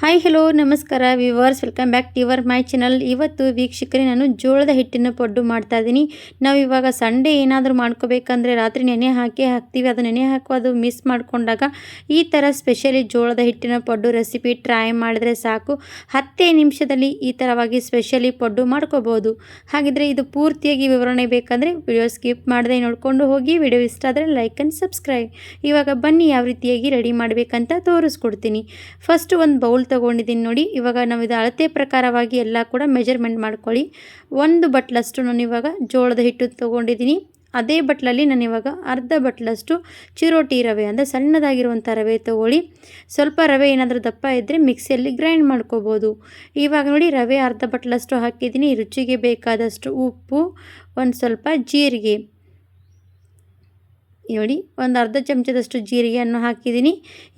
Hi hello ನಮಸ್ಕಾರ viewers, welcome back to your my channel. ಇವತ್ತು ವೀಕ್ಷಕರೇ ನಾನು ಜೋಳದ ಹಿಟ್ಟಿನ ಪಡ್ಡು ಮಾಡ್ತಾ ಇದ್ದೀನಿ. ನಾವು ಇವಾಗ ಸಂಡೇ ಏನಾದರೂ ಮಾಡ್ಕೋಬೇಕಂದ್ರೆ ರಾತ್ರಿ ನೆನೆ ಹಾಕ್ತೀವಿ. ಅದು ನೆನೆ ಹಾಕೋದು ಮಿಸ್ ಮಾಡಿಕೊಂಡಾಗ ಈ ಥರ ಸ್ಪೆಷಲಿ ಜೋಳದ ಹಿಟ್ಟಿನ ಪಡ್ಡು ರೆಸಿಪಿ ಟ್ರೈ ಮಾಡಿದ್ರೆ ಸಾಕು, 10 ನಿಮಿಷದಲ್ಲಿ ಈ ಥರವಾಗಿ ಸ್ಪೆಷಲಿ ಪಡ್ಡು ಮಾಡ್ಕೋಬೋದು. ಹಾಗಿದ್ರೆ ಇದು ಪೂರ್ತಿಯಾಗಿ ವಿವರಣೆ ಬೇಕಂದರೆ ವಿಡಿಯೋ ಸ್ಕಿಪ್ ಮಾಡದೆ ನೋಡಿಕೊಂಡು ಹೋಗಿ. ವಿಡಿಯೋ ಇಷ್ಟ ಆದರೆ ಲೈಕ್ ಆ್ಯಂಡ್ ಸಬ್ಸ್ಕ್ರೈಬ್. ಇವಾಗ ಬನ್ನಿ ಯಾವ ರೀತಿಯಾಗಿ ರೆಡಿ ಮಾಡಬೇಕಂತ ತೋರಿಸ್ಕೊಡ್ತೀನಿ. ಫಸ್ಟ್ ಒಂದು ಬೌಲ್ ತೊಗೊಂಡಿದ್ದೀನಿ ನೋಡಿ. ಇವಾಗ ನಾವು ಇದು ಅಳತೆ ಪ್ರಕಾರವಾಗಿ ಎಲ್ಲ ಕೂಡ ಮೆಜರ್ಮೆಂಟ್ ಮಾಡ್ಕೊಳ್ಳಿ. 1 ಬಟ್ಲಷ್ಟು ನಾನು ಇವಾಗ ಜೋಳದ ಹಿಟ್ಟು ತೊಗೊಂಡಿದ್ದೀನಿ. ಅದೇ ಬಟ್ಲಲ್ಲಿ ನಾನು ಇವಾಗ ಅರ್ಧ ಬಟ್ಲಷ್ಟು ಚಿರೋಟಿ ರವೆ ಅಂದರೆ ಸಣ್ಣದಾಗಿರುವಂಥ ರವೆ ತೊಗೊಳ್ಳಿ. ಸ್ವಲ್ಪ ರವೆ ಏನಾದರೂ ದಪ್ಪ ಇದ್ದರೆ ಮಿಕ್ಸಿಯಲ್ಲಿ ಗ್ರೈಂಡ್ ಮಾಡ್ಕೋಬೋದು. ಇವಾಗ ನೋಡಿ ರವೆ ಅರ್ಧ ಬಟ್ಲಷ್ಟು ಹಾಕಿದ್ದೀನಿ. ರುಚಿಗೆ ಬೇಕಾದಷ್ಟು ಉಪ್ಪು, ಒಂದು ಸ್ವಲ್ಪ ಜೀರಿಗೆ ನೋಡಿ, ಒಂದು ಅರ್ಧ ಚಮಚದಷ್ಟು ಜೀರಿಗೆಯನ್ನು ಹಾಕಿದ್ದೀನಿ.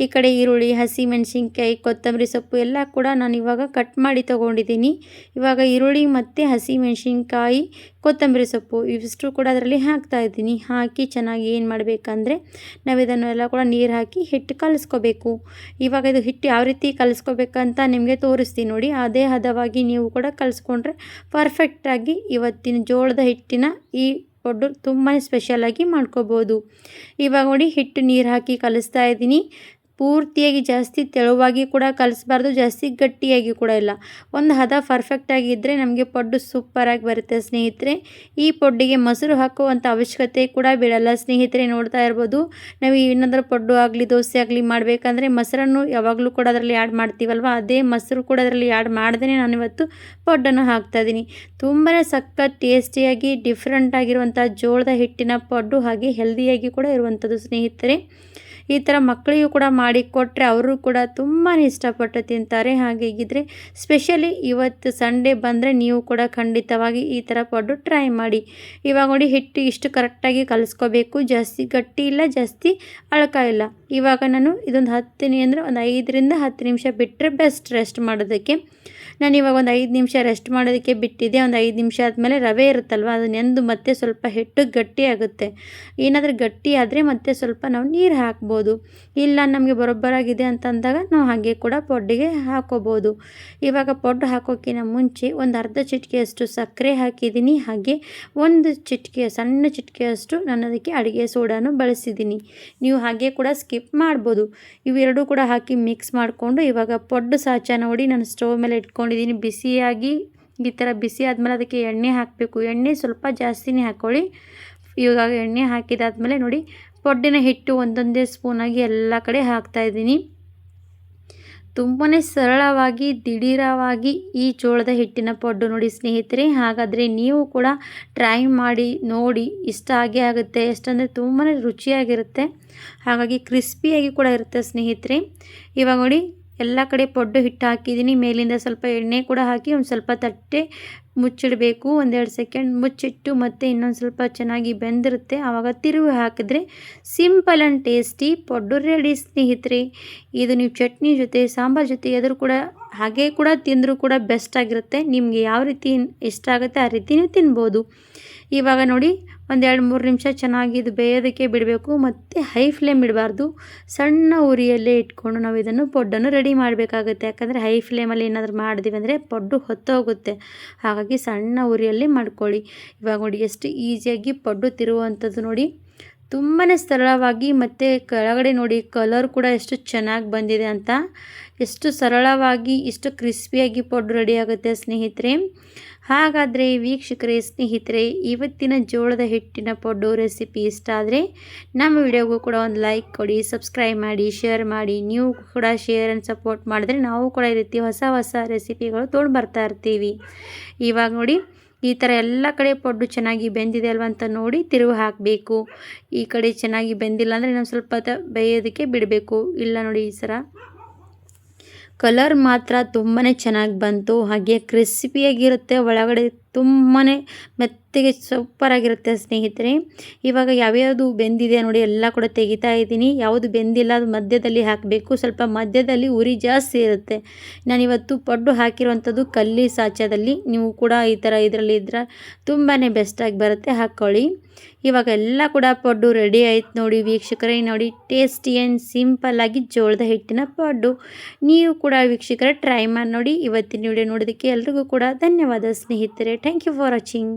ಈ ಕಡೆ ಈರುಳ್ಳಿ, ಹಸಿಮೆಣಸಿನ್ಕಾಯಿ, ಕೊತ್ತಂಬರಿ ಸೊಪ್ಪು ಎಲ್ಲ ಕೂಡ ನಾನು ಇವಾಗ ಕಟ್ ಮಾಡಿ ತೊಗೊಂಡಿದ್ದೀನಿ. ಇವಾಗ ಈರುಳ್ಳಿ ಮತ್ತು ಹಸಿಮೆಣಸಿನ್ಕಾಯಿ, ಕೊತ್ತಂಬರಿ ಸೊಪ್ಪು ಇವಿಷ್ಟು ಕೂಡ ಅದರಲ್ಲಿ ಹಾಕ್ತಾಯಿದ್ದೀನಿ. ಹಾಕಿ ಚೆನ್ನಾಗಿ ಏನು ಮಾಡಬೇಕಂದ್ರೆ ನಾವು ಇದನ್ನೆಲ್ಲ ಕೂಡ ನೀರು ಹಾಕಿ ಹಿಟ್ಟು ಕಲಿಸ್ಕೋಬೇಕು. ಇವಾಗ ಇದು ಹಿಟ್ಟು ಯಾವ ರೀತಿ ಕಲಿಸ್ಕೋಬೇಕಂತ ನಿಮಗೆ ತೋರಿಸ್ತೀನಿ ನೋಡಿ. ಅದೇ ಹದವಾಗಿ ನೀವು ಕೂಡ ಕಲಿಸ್ಕೊಂಡ್ರೆ ಪರ್ಫೆಕ್ಟಾಗಿ ಇವತ್ತಿನ ಜೋಳದ ಹಿಟ್ಟಿನ ಈ ಪಡ್ಡು ತುಂಬಾ ಸ್ಪೆಷಲಾಗಿ ಮಾಡ್ಕೋಬೋದು. ಇವಾಗ ನೋಡಿ ಹಿಟ್ಟು ನೀರು ಹಾಕಿ ಕಲಿಸ್ತಾ ಇದ್ದೀನಿ. ಪೂರ್ತಿಯಾಗಿ ಜಾಸ್ತಿ ತೆಳುವಾಗಿ ಕೂಡ ಕಲಿಸ್ಬಾರ್ದು, ಜಾಸ್ತಿ ಗಟ್ಟಿಯಾಗಿ ಕೂಡ ಇಲ್ಲ. ಒಂದು ಹದ ಪರ್ಫೆಕ್ಟಾಗಿದ್ದರೆ ನಮಗೆ ಪಡ್ಡು ಸೂಪರಾಗಿ ಬರುತ್ತೆ ಸ್ನೇಹಿತರೆ. ಈ ಪಡ್ಡಿಗೆ ಮೊಸರು ಹಾಕುವಂಥ ಅವಶ್ಯಕತೆ ಕೂಡ ಬೀಳಲ್ಲ ಸ್ನೇಹಿತರೆ. ನೋಡ್ತಾ ಇರ್ಬೋದು, ನಾವು ಏನಾದರೂ ಪಡ್ಡು ಆಗಲಿ ದೋಸೆ ಆಗಲಿ ಮಾಡಬೇಕಂದ್ರೆ ಮೊಸರನ್ನು ಯಾವಾಗಲೂ ಕೂಡ ಅದರಲ್ಲಿ ಆ್ಯಡ್ ಮಾಡ್ತೀವಲ್ವ, ಅದೇ ಮೊಸರು ಕೂಡ ಅದರಲ್ಲಿ ಆ್ಯಡ್ ಮಾಡ್ದೇ ನಾನಿವತ್ತು ಪಡ್ಡನ್ನು ಹಾಕ್ತಾಯಿದ್ದೀನಿ. ತುಂಬಾ ಸಖತ್ ಟೇಸ್ಟಿಯಾಗಿ ಡಿಫ್ರೆಂಟ್ ಆಗಿರುವಂಥ ಜೋಳದ ಹಿಟ್ಟಿನ ಪಡ್ಡು, ಹಾಗೆ ಹೆಲ್ದಿಯಾಗಿ ಕೂಡ ಇರುವಂಥದ್ದು ಸ್ನೇಹಿತರೆ. ಈ ಥರ ಮಕ್ಕಳಿಗೂ ಕೂಡ ಮಾಡಿಕೊಟ್ರೆ ಅವರು ಕೂಡ ತುಂಬಾ ಇಷ್ಟಪಟ್ಟು ತಿಂತಾರೆ. ಹಾಗಿದ್ದರೆ ಸ್ಪೆಷಲಿ ಇವತ್ತು ಸಂಡೇ ಬಂದರೆ ನೀವು ಕೂಡ ಖಂಡಿತವಾಗಿ ಈ ಥರ ಪಡ್ಡು ಟ್ರೈ ಮಾಡಿ. ಇವಾಗ ನೋಡಿ ಹಿಟ್ಟು ಇಷ್ಟು ಕರೆಕ್ಟಾಗಿ ಕಲಿಸ್ಕೋಬೇಕು. ಜಾಸ್ತಿ ಗಟ್ಟಿ ಇಲ್ಲ, ಜಾಸ್ತಿ ಅಳಕ ಇಲ್ಲ. ಇವಾಗ ನಾನು ಇದೊಂದು 5ರಿಂದ 10 ನಿಮಿಷ ಬಿಟ್ಟರೆ ಬೆಸ್ಟ್ ರೆಸ್ಟ್ ಮಾಡೋದಕ್ಕೆ. ನಾನು ಇವಾಗ ಒಂದು 5 ನಿಮಿಷ ರೆಸ್ಟ್ ಮಾಡೋದಕ್ಕೆ ಬಿಟ್ಟಿದ್ದೆ. ಒಂದು 5 ನಿಮಿಷ ಆದಮೇಲೆ ರವೆ ಇರುತ್ತಲ್ವ, ಅದು ನೆಂದು ಮತ್ತೆ ಸ್ವಲ್ಪ ಹಿಟ್ಟು ಗಟ್ಟಿ ಆಗುತ್ತೆ. ಏನಾದರೂ ಗಟ್ಟಿ ಆದರೆ ಮತ್ತೆ ಸ್ವಲ್ಪ ನಾವು ನೀರು ಹಾಕ್ಬೋದು. ಇಲ್ಲ ನಮಗೆ ಬರೋಬ್ಬರಾಗಿದೆ ಅಂತಂದಾಗ ನಾವು ಹಾಗೆ ಕೂಡ ಪಡ್ಡಿಗೆ ಹಾಕೋಬೋದು. ಇವಾಗ ಪಡ್ಡು ಹಾಕೋಕ್ಕಿಂತ ಮುಂಚೆ ಒಂದು ಅರ್ಧ ಚಿಟಿಕೆಯಷ್ಟು ಸಕ್ಕರೆ ಹಾಕಿದ್ದೀನಿ. ಹಾಗೆ ಸಣ್ಣ ಚಿಟಿಕೆಯಷ್ಟು ನಾನು ಅದಕ್ಕೆ ಅಡುಗೆ ಸೋಡಾನು ಬಳಸಿದ್ದೀನಿ. ನೀವು ಹಾಗೆ ಕೂಡ ಸ್ಕಿಪ್ ಮಾಡ್ಬೋದು. ಇವೆರಡೂ ಕೂಡ ಹಾಕಿ ಮಿಕ್ಸ್ ಮಾಡಿಕೊಂಡು ಇವಾಗ ಪಡ್ಡು ಸಾಚ ನೋಡಿ ನಾನು ಸ್ಟವ್ ಮೇಲೆ ಇಟ್ಕೊಂಡಿದ್ದೀನಿ. ಬಿಸಿಯಾಗಿ ಈ ಥರ ಬಿಸಿ ಆದಮೇಲೆ ಅದಕ್ಕೆ ಎಣ್ಣೆ ಹಾಕಬೇಕು. ಎಣ್ಣೆ ಸ್ವಲ್ಪ ಜಾಸ್ತಿನೇ ಹಾಕ್ಕೊಳ್ಳಿ. ಇವಾಗ ಎಣ್ಣೆ ಹಾಕಿದಾದ್ಮೇಲೆ ನೋಡಿ ಪಡ್ಡಿನ ಹಿಟ್ಟು ಒಂದೊಂದೇ ಸ್ಪೂನಾಗಿ ಎಲ್ಲ ಕಡೆ ಹಾಕ್ತಾಯಿದ್ದೀನಿ. ತುಂಬಾ ಸರಳವಾಗಿ ದಿಢೀರವಾಗಿ ಈ ಜೋಳದ ಹಿಟ್ಟಿನ ಪಡ್ಡು ನೋಡಿ ಸ್ನೇಹಿತರೆ. ಹಾಗಾದರೆ ನೀವು ಕೂಡ ಟ್ರೈ ಮಾಡಿ ನೋಡಿ, ಇಷ್ಟ ಆಗೇ ಆಗುತ್ತೆ. ಎಷ್ಟಂದರೆ ತುಂಬಾ ರುಚಿಯಾಗಿರುತ್ತೆ, ಹಾಗಾಗಿ ಕ್ರಿಸ್ಪಿಯಾಗಿ ಕೂಡ ಇರುತ್ತೆ ಸ್ನೇಹಿತರೆ. ಇವಾಗ ನೋಡಿ ಎಲ್ಲ ಕಡೆ ಪಡ್ಡು ಹಿಟ್ಟು ಹಾಕಿದ್ದೀನಿ. ಮೇಲಿಂದ ಸ್ವಲ್ಪ ಎಣ್ಣೆ ಕೂಡ ಹಾಕಿ ಒಂದು ಸ್ವಲ್ಪ ತಟ್ಟೆ ಮುಚ್ಚಿಡಬೇಕು. 1-2 ಸೆಕೆಂಡ್ ಮುಚ್ಚಿಟ್ಟು ಮತ್ತೆ ಇನ್ನೊಂದು ಸ್ವಲ್ಪ ಚೆನ್ನಾಗಿ ಬೆಂದಿರುತ್ತೆ. ಆವಾಗ ತಿರುವಿ ಹಾಕಿದ್ರೆ simple and tasty paddu ready ಸ್ನೇಹಿತರೆ. ಇದು ನೀವು ಚಟ್ನಿ ಜೊತೆ, ಸಾಂಬಾರು ಜೊತೆ ಎದುರು ಕೂಡ ಹಾಗೆ ಕೂಡ ತಿಂದರೂ ಕೂಡ ಬೆಸ್ಟ್ ಆಗಿರುತ್ತೆ. ನಿಮಗೆ ಯಾವ ರೀತಿ ಇಷ್ಟ ಆಗುತ್ತೆ ಆ ರೀತಿ ನೀವು ತಿನ್ಬೋದು. ಇವಾಗ ನೋಡಿ 1-2-3 ನಿಮಿಷ ಚೆನ್ನಾಗಿ ಇದು ಬೇಯೋದಕ್ಕೆ ಬಿಡಬೇಕು. ಮತ್ತು ಹೈ ಫ್ಲೇಮ್ ಇಡಬಾರ್ದು, ಸಣ್ಣ ಉರಿಯಲ್ಲೇ ಇಟ್ಕೊಂಡು ನಾವು ಇದನ್ನು ಪಡ್ಡನ್ನು ರೆಡಿ ಮಾಡಬೇಕಾಗುತ್ತೆ. ಯಾಕಂದರೆ ಹೈ ಫ್ಲೇಮಲ್ಲಿ ಏನಾದರೂ ಮಾಡಿದ್ವಿ ಅಂದರೆ ಪಡ್ಡು ಹೊತ್ತೋಗುತ್ತೆ. ಹಾಗಾಗಿ ಸಣ್ಣ ಉರಿಯಲ್ಲಿ ಮಾಡ್ಕೊಳ್ಳಿ. ಇವಾಗ ನೋಡಿ ಎಷ್ಟು ಈಸಿಯಾಗಿ ಪಡ್ಡು ತಿರುವಂಥದ್ದು ನೋಡಿ, ತುಂಬಾ ಸರಳವಾಗಿ. ಮತ್ತು ಕೆಳಗಡೆ ನೋಡಿ ಕಲರ್ ಕೂಡ ಎಷ್ಟು ಚೆನ್ನಾಗಿ ಬಂದಿದೆ ಅಂತ. ಎಷ್ಟು ಸರಳವಾಗಿ ಇಷ್ಟು ಕ್ರಿಸ್ಪಿಯಾಗಿ ಪಡ್ಡು ರೆಡಿ ಆಗುತ್ತೆ ಸ್ನೇಹಿತರೆ. ಹಾಗಾದರೆ ವೀಕ್ಷಕರೇ, ಸ್ನೇಹಿತರೆ, ಇವತ್ತಿನ ಜೋಳದ ಹಿಟ್ಟಿನ ಪಡ್ಡು ರೆಸಿಪಿ ಇಷ್ಟ ಆದರೆ ನಮ್ಮ ವಿಡಿಯೋಗೂ ಕೂಡ ಒಂದು ಲೈಕ್ ಕೊಡಿ, ಸಬ್ಸ್ಕ್ರೈಬ್ ಮಾಡಿ, ಶೇರ್ ಮಾಡಿ. ನೀವು ಕೂಡ ಶೇರ್ ಆ್ಯಂಡ್ ಸಪೋರ್ಟ್ ಮಾಡಿದ್ರೆ ನಾವು ಕೂಡ ಈ ರೀತಿ ಹೊಸ ರೆಸಿಪಿಗಳು ತೊಗೊಂಡು ಬರ್ತಾ ಇರ್ತೀವಿ. ಇವಾಗ ನೋಡಿ ಈ ಥರ ಎಲ್ಲ ಕಡೆ ಪಡ್ಡು ಚೆನ್ನಾಗಿ ಬೆಂದಿದೆ ಅಲ್ವ ಅಂತ ನೋಡಿ ತಿರುವು ಹಾಕಬೇಕು. ಈ ಕಡೆ ಚೆನ್ನಾಗಿ ಬೆಂದಿಲ್ಲ ಅಂದರೆ ನಾವು ಸ್ವಲ್ಪ ಬೇಯೋದಕ್ಕೆ ಬಿಡಬೇಕು. ಇಲ್ಲ ನೋಡಿ ಈ ಥರ ಕಲರ್ ಮಾತ್ರ ತುಂಬಾ ಚೆನ್ನಾಗಿ ಬಂತು. ಹಾಗೆ ಕ್ರಿಸ್ಪಿಯಾಗಿರುತ್ತೆ, ಒಳಗಡೆ ತುಂಬಾ ಮೆತ್ತಗೆ ಸೂಪರಾಗಿರುತ್ತೆ ಸ್ನೇಹಿತರೆ. ಇವಾಗ ಯಾವ್ಯಾವುದು ಬೆಂದಿದೆ ನೋಡಿ ಎಲ್ಲ ಕೂಡ ತೆಗಿತಾ ಇದ್ದೀನಿ. ಯಾವುದು ಬೆಂದಿಲ್ಲ ಅದು ಮಧ್ಯದಲ್ಲಿ ಹಾಕಬೇಕು. ಸ್ವಲ್ಪ ಮಧ್ಯದಲ್ಲಿ ಉರಿ ಜಾಸ್ತಿ ಇರುತ್ತೆ. ನಾನಿವತ್ತು ಪಡ್ಡು ಹಾಕಿರುವಂಥದ್ದು ಕಲ್ಲಿ ಸಾಚದಲ್ಲಿ. ನೀವು ಕೂಡ ಈ ಥರ ಇದರಲ್ಲಿ ಇದ್ರೆ ತುಂಬಾ ಬೆಸ್ಟಾಗಿ ಬರುತ್ತೆ, ಹಾಕ್ಕೊಳ್ಳಿ. ಇವಾಗ ಎಲ್ಲ ಕೂಡ ಪಡ್ಡು ರೆಡಿ ಆಯ್ತು ನೋಡಿ ವೀಕ್ಷಕರೇ. ನೋಡಿ ಟೇಸ್ಟಿ ಆ್ಯಂಡ್ ಸಿಂಪಲ್ಲಾಗಿ ಜೋಳದ ಹಿಟ್ಟಿನ ಪಡ್ಡು. ನೀವು ಕೂಡ ವೀಕ್ಷಕರೇ ಟ್ರೈ ಮಾಡಿ ನೋಡಿ. ಇವತ್ತಿನ ವಿಡಿಯೋ ನೋಡೋದಕ್ಕೆ ಎಲ್ರಿಗೂ ಕೂಡ ಧನ್ಯವಾದ ಸ್ನೇಹಿತರೆ. Thank you for watching.